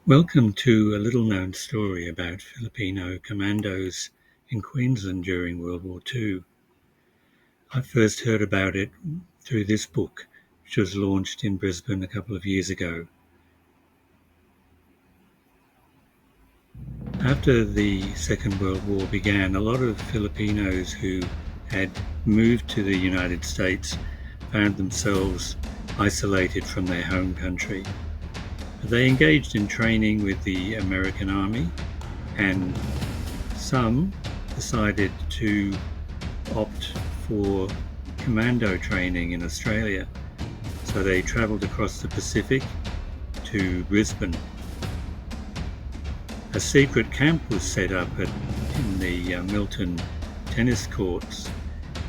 Welcome to a little-known story about Filipino Commandos in Queensland during World War II. I first heard about it through this book, which was launched in Brisbane a couple of years ago. After the Second World War began, a lot of Filipinos who had moved to the United States found themselves isolated from their home country. They engaged in training with the American Army, and some decided to opt for commando training in Australia. So they travelled across the Pacific to Brisbane. A secret camp was set up in the Milton tennis courts,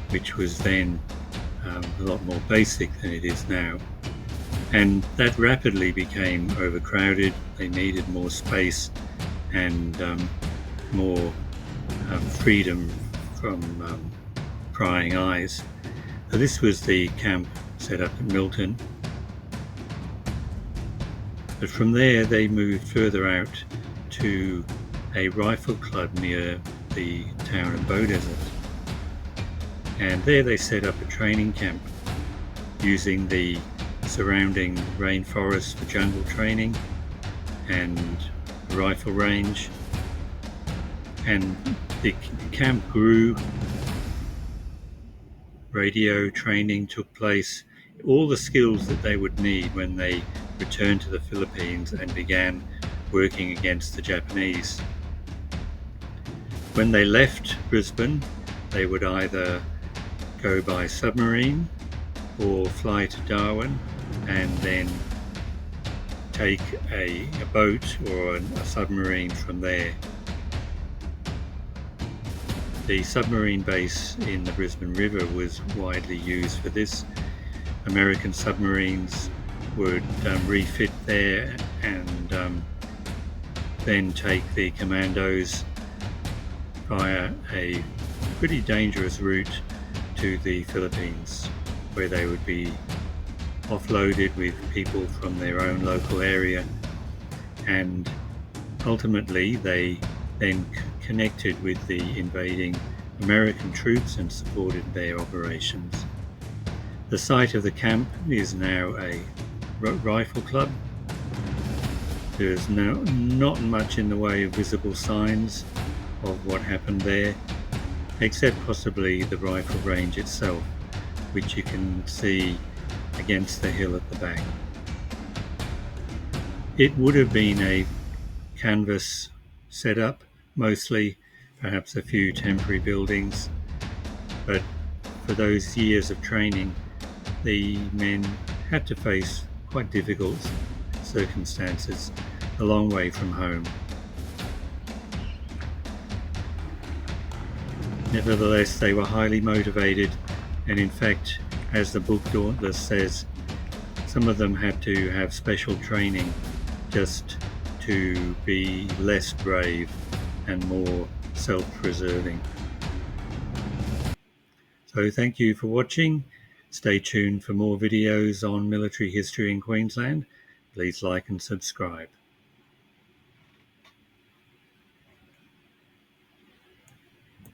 which was then a lot more basic than it is now. And that rapidly became overcrowded. They needed more space and more freedom from prying eyes. So this was the camp set up at Milton. But from there they moved further out to a rifle club near the town of Beaudesert. And there they set up a training camp using the surrounding rainforest for jungle training and rifle range. And the camp grew. Radio training took place, all the skills that they would need when they returned to the Philippines and began working against the Japanese. When they left Brisbane, they would either go by submarine or fly to Darwin and then take a boat or a submarine from there. The submarine base in the Brisbane River was widely used for this. American submarines would refit there and then take the commandos via a pretty dangerous route to the Philippines, where they would be offloaded with people from their own local area, and ultimately they then connected with the invading American troops and supported their operations. The site of the camp is now a rifle club. There's now not much in the way of visible signs of what happened there, except possibly the rifle range itself, which you can see against the hill at the back. It would have been a canvas setup, mostly, perhaps a few temporary buildings, but for those years of training, the men had to face quite difficult circumstances a long way from home. Nevertheless, they were highly motivated, and in fact, as the book Dauntless says, some of them had to have special training just to be less brave and more self-preserving. So thank you for watching. Stay tuned for more videos on military history in Queensland. Please like and subscribe.